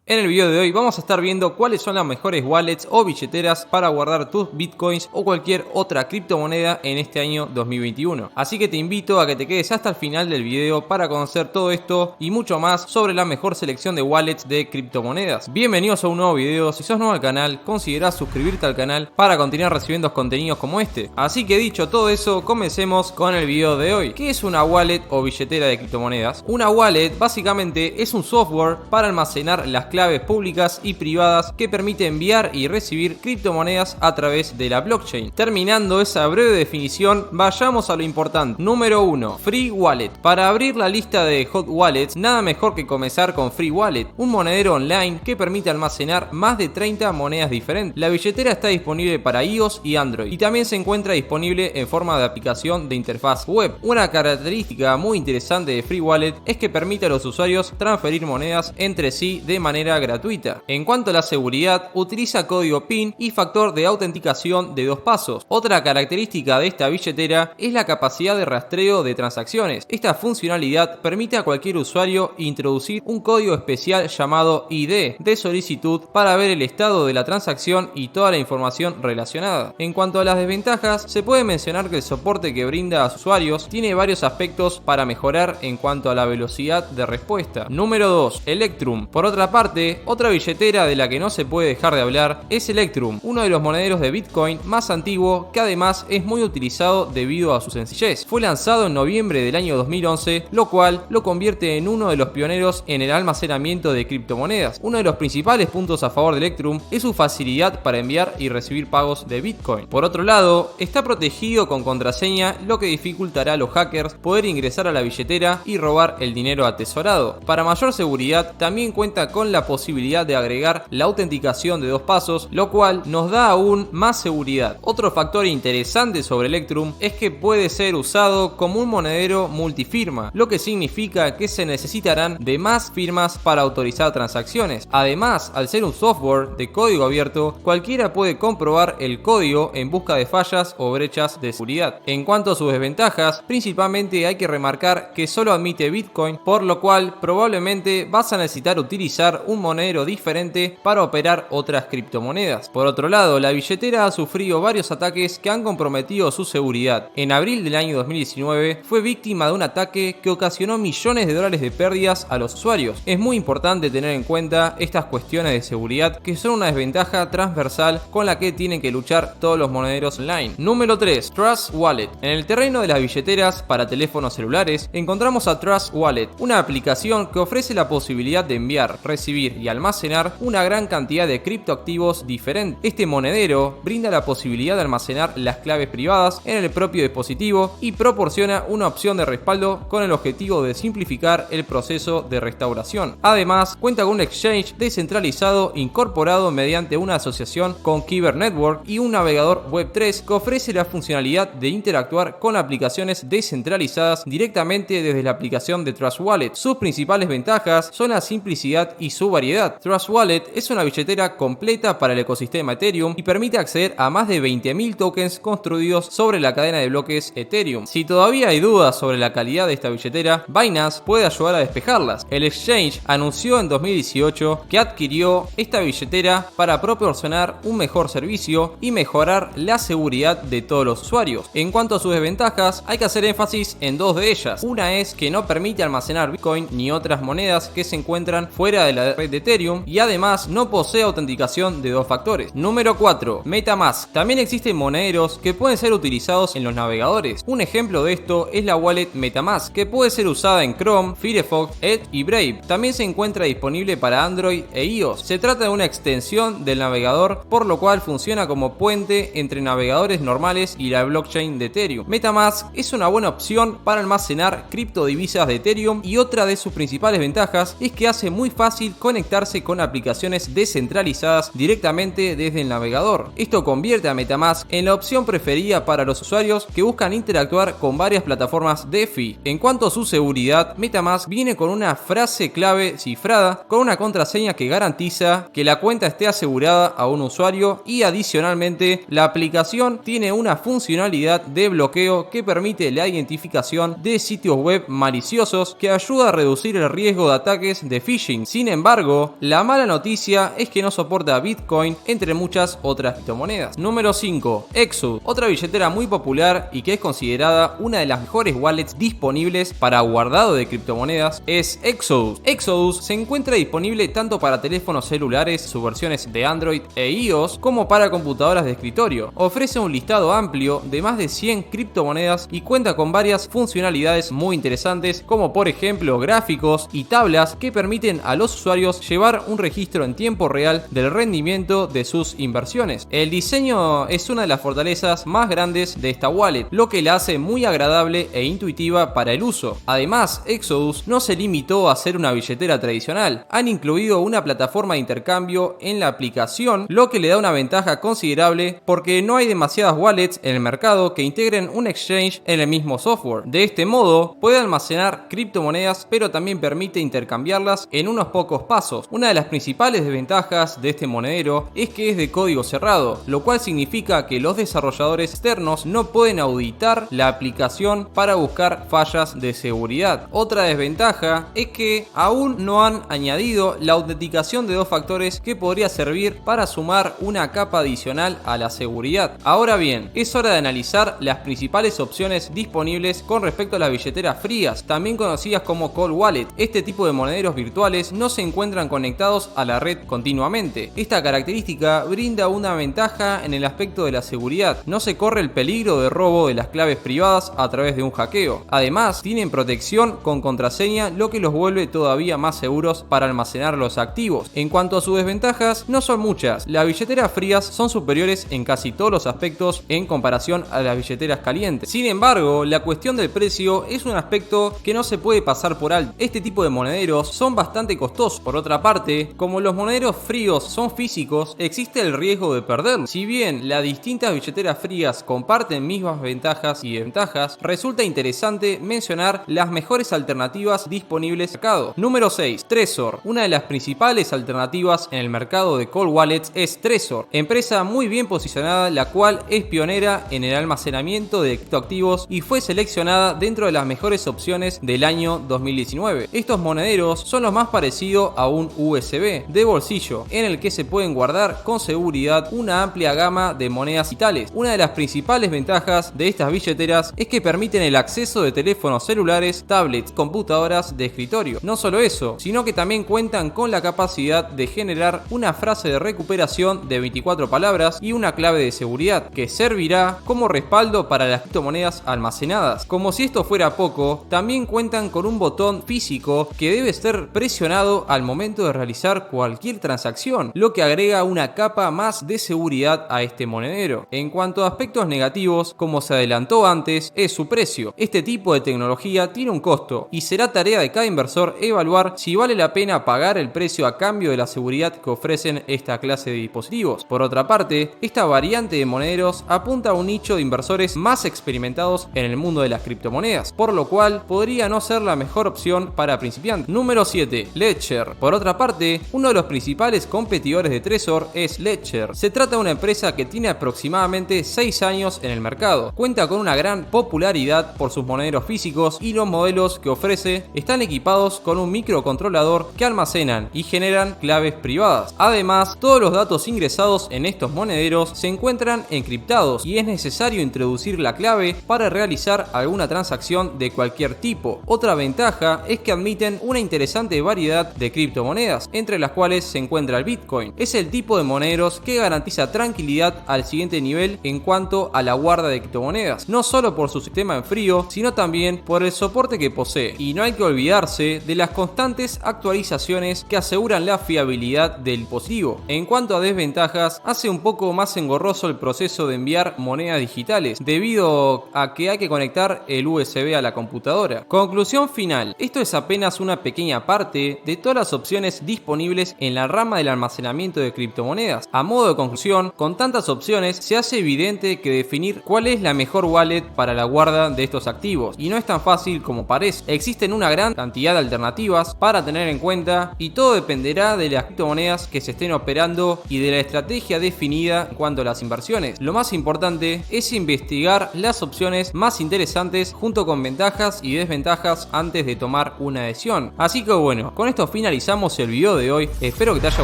En el video de hoy vamos a estar viendo cuáles son las mejores wallets o billeteras para guardar tus bitcoins o cualquier otra criptomoneda en este año 2021. Así que te invito a que te quedes hasta el final del video para conocer todo esto y mucho más sobre la mejor selección de wallets de criptomonedas. Bienvenidos a un nuevo video. Si sos nuevo al canal, considera suscribirte al canal para continuar recibiendo contenidos como este. Así que dicho todo eso, comencemos con el video de hoy. ¿Qué es una wallet o billetera de criptomonedas? Una wallet básicamente es un software para almacenar las claves públicas y privadas que permite enviar y recibir criptomonedas a través de la blockchain. Terminando esa breve definición, vayamos a lo importante. Número 1. Free Wallet. Para abrir la lista de hot wallets, nada mejor que comenzar con Free Wallet, un monedero online que permite almacenar más de 30 monedas diferentes. La billetera está disponible para iOS y Android y también se encuentra disponible en forma de aplicación de interfaz web. Una característica muy interesante de Free Wallet es que permite a los usuarios transferir monedas entre sí de manera gratuita. En cuanto a la seguridad, utiliza código PIN y factor de autenticación de 2 pasos. Otra característica de esta billetera es la capacidad de rastreo de transacciones. Esta funcionalidad permite a cualquier usuario introducir un código especial llamado ID de solicitud para ver el estado de la transacción y toda la información relacionada. En cuanto a las desventajas, se puede mencionar que el soporte que brinda a sus usuarios tiene varios aspectos para mejorar en cuanto a la velocidad de respuesta. Número 2. Electrum. Por otra parte, otra billetera de la que no se puede dejar de hablar es Electrum, uno de los monederos de Bitcoin más antiguo que además es muy utilizado debido a su sencillez. Fue lanzado en noviembre del año 2011, lo cual lo convierte en uno de los pioneros en el almacenamiento de criptomonedas. Uno de los principales puntos a favor de Electrum es su facilidad para enviar y recibir pagos de Bitcoin. Por otro lado, está protegido con contraseña, lo que dificultará a los hackers poder ingresar a la billetera y robar el dinero atesorado. Para mayor seguridad, también cuenta con la posibilidad de agregar la autenticación de 2 pasos, lo cual nos da aún más seguridad. Otro factor interesante sobre Electrum es que puede ser usado como un monedero multifirma, lo que significa que se necesitarán de más firmas para autorizar transacciones. Además, al ser un software de código abierto, cualquiera puede comprobar el código en busca de fallas o brechas de seguridad. En cuanto a sus desventajas, principalmente hay que remarcar que solo admite Bitcoin, por lo cual probablemente vas a necesitar utilizar un monedero diferente para operar otras criptomonedas. Por otro lado, la billetera ha sufrido varios ataques que han comprometido su seguridad. En abril del año 2019 fue víctima de un ataque que ocasionó millones de dólares de pérdidas a los usuarios. Es muy importante tener en cuenta estas cuestiones de seguridad que son una desventaja transversal con la que tienen que luchar todos los monederos online. Número 3. Trust Wallet. En el terreno de las billeteras para teléfonos celulares encontramos a Trust Wallet, una aplicación que ofrece la posibilidad de enviar, recibir y almacenar una gran cantidad de criptoactivos diferentes. Este monedero brinda la posibilidad de almacenar las claves privadas en el propio dispositivo y proporciona una opción de respaldo con el objetivo de simplificar el proceso de restauración. Además, cuenta con un exchange descentralizado incorporado mediante una asociación con Kyber Network y un navegador Web3 que ofrece la funcionalidad de interactuar con aplicaciones descentralizadas directamente desde la aplicación de Trust Wallet. Sus principales ventajas son la simplicidad y su variedad. Trust Wallet es una billetera completa para el ecosistema Ethereum y permite acceder a más de 20.000 tokens construidos sobre la cadena de bloques Ethereum. Si todavía hay dudas sobre la calidad de esta billetera, Binance puede ayudar a despejarlas. El exchange anunció en 2018 que adquirió esta billetera para proporcionar un mejor servicio y mejorar la seguridad de todos los usuarios. En cuanto a sus desventajas, hay que hacer énfasis en 2 de ellas. Una es que no permite almacenar Bitcoin ni otras monedas que se encuentran fuera de la red de Ethereum y además no posee autenticación de 2 factores. Número 4. MetaMask. También existen monederos que pueden ser utilizados en los navegadores. Un ejemplo de esto es la wallet MetaMask, que puede ser usada en Chrome, Firefox, Edge y Brave. También se encuentra disponible para Android e iOS. Se trata de una extensión del navegador, por lo cual funciona como puente entre navegadores normales y la blockchain de Ethereum. MetaMask es una buena opción para almacenar criptodivisas de Ethereum y otra de sus principales ventajas es que hace muy fácil conectarse con aplicaciones descentralizadas directamente desde el navegador. Esto convierte a MetaMask en la opción preferida para los usuarios que buscan interactuar con varias plataformas DeFi. En cuanto a su seguridad, MetaMask viene con una frase clave cifrada con una contraseña que garantiza que la cuenta esté asegurada a un usuario y adicionalmente la aplicación tiene una funcionalidad de bloqueo que permite la identificación de sitios web maliciosos que ayuda a reducir el riesgo de ataques de phishing. Sin embargo, embargo, la mala noticia es que no soporta Bitcoin entre muchas otras criptomonedas. Número 5. Exodus, otra billetera muy popular y que es considerada una de las mejores wallets disponibles para guardado de criptomonedas es Exodus. Exodus se encuentra disponible tanto para teléfonos celulares, sus versiones de Android e iOS, como para computadoras de escritorio. Ofrece un listado amplio de más de 100 criptomonedas y cuenta con varias funcionalidades muy interesantes, como por ejemplo gráficos y tablas que permiten a los usuarios llevar un registro en tiempo real del rendimiento de sus inversiones. El diseño es una de las fortalezas más grandes de esta wallet, lo que la hace muy agradable e intuitiva para el uso. Además, Exodus no se limitó a ser una billetera tradicional, han incluido una plataforma de intercambio en la aplicación, lo que le da una ventaja considerable porque no hay demasiadas wallets en el mercado que integren un exchange en el mismo software. De este modo, puede almacenar criptomonedas, pero también permite intercambiarlas en unos pocos pasos. Una de las principales desventajas de este monedero es que es de código cerrado, lo cual significa que los desarrolladores externos no pueden auditar la aplicación para buscar fallas de seguridad. Otra desventaja es que aún no han añadido la autenticación de 2 factores que podría servir para sumar una capa adicional a la seguridad. Ahora bien, es hora de analizar las principales opciones disponibles con respecto a las billeteras frías, también conocidas como cold wallet. Este tipo de monederos virtuales no se encuentran conectados a la red continuamente. Esta característica brinda una ventaja en el aspecto de la seguridad. No se corre el peligro de robo de las claves privadas a través de un hackeo. Además, tienen protección con contraseña, lo que los vuelve todavía más seguros para almacenar los activos. En cuanto a sus desventajas, no son muchas. Las billeteras frías son superiores en casi todos los aspectos en comparación a las billeteras calientes. Sin embargo, la cuestión del precio es un aspecto que no se puede pasar por alto. Este tipo de monederos son bastante costosos. Por otra parte, como los monederos fríos son físicos, existe el riesgo de perderlos. Si bien las distintas billeteras frías comparten mismas ventajas y desventajas, resulta interesante mencionar las mejores alternativas disponibles en el mercado. Número 6. Trezor. Una de las principales alternativas en el mercado de cold wallets es Trezor, empresa muy bien posicionada, la cual es pionera en el almacenamiento de criptoactivos y fue seleccionada dentro de las mejores opciones del año 2019. Estos monederos son los más parecidos a un USB de bolsillo, en el que se pueden guardar con seguridad una amplia gama de monedas digitales. Una de las principales ventajas de estas billeteras es que permiten el acceso de teléfonos celulares, tablets, computadoras de escritorio. No solo eso, sino que también cuentan con la capacidad de generar una frase de recuperación de 24 palabras y una clave de seguridad que servirá como respaldo para las criptomonedas almacenadas. Como si esto fuera poco, también cuentan con un botón físico que debe ser presionado al momento de realizar cualquier transacción, lo que agrega una capa más de seguridad a este monedero. En cuanto a aspectos negativos, como se adelantó antes, es su precio. Este tipo de tecnología tiene un costo y será tarea de cada inversor evaluar si vale la pena pagar el precio a cambio de la seguridad que ofrecen esta clase de dispositivos. Por otra parte, esta variante de monederos apunta a un nicho de inversores más experimentados en el mundo de las criptomonedas, por lo cual podría no ser la mejor opción para principiantes. Número 7. Ledger. Por otra parte, uno de los principales competidores de Trezor es Ledger. Se trata de una empresa que tiene aproximadamente 6 años en el mercado. Cuenta con una gran popularidad por sus monederos físicos y los modelos que ofrece están equipados con un microcontrolador que almacenan y generan claves privadas. Además, todos los datos ingresados en estos monederos se encuentran encriptados y es necesario introducir la clave para realizar alguna transacción de cualquier tipo. Otra ventaja es que admiten una interesante variedad de criptomonedas, entre las cuales se encuentra el Bitcoin. Es el tipo de monederos que garantiza tranquilidad al siguiente nivel en cuanto a la guarda de criptomonedas, no solo por su sistema en frío, sino también por el soporte que posee. Y no hay que olvidarse de las constantes actualizaciones que aseguran la fiabilidad del dispositivo. En cuanto a desventajas, hace un poco más engorroso el proceso de enviar monedas digitales, debido a que hay que conectar el USB a la computadora. Conclusión final, esto es apenas una pequeña parte de todas las opciones disponibles en la rama del almacenamiento de criptomonedas. A modo de conclusión, con tantas opciones se hace evidente que definir cuál es la mejor wallet para la guarda de estos activos, y no es tan fácil como parece. Existen una gran cantidad de alternativas para tener en cuenta y todo dependerá de las criptomonedas que se estén operando y de la estrategia definida en cuanto a las inversiones. Lo más importante es investigar las opciones más interesantes junto con ventajas y desventajas antes de tomar una decisión. Así que bueno, con esto finalizamos finalizamos el video de hoy. Espero que te haya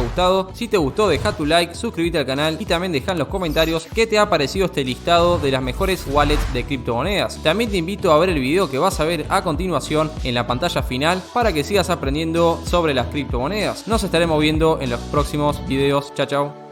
gustado. Si te gustó, deja tu like, suscríbete al canal y también deja en los comentarios qué te ha parecido este listado de las mejores wallets de criptomonedas. También te invito a ver el video que vas a ver a continuación en la pantalla final para que sigas aprendiendo sobre las criptomonedas. Nos estaremos viendo en los próximos videos. Chao, chao.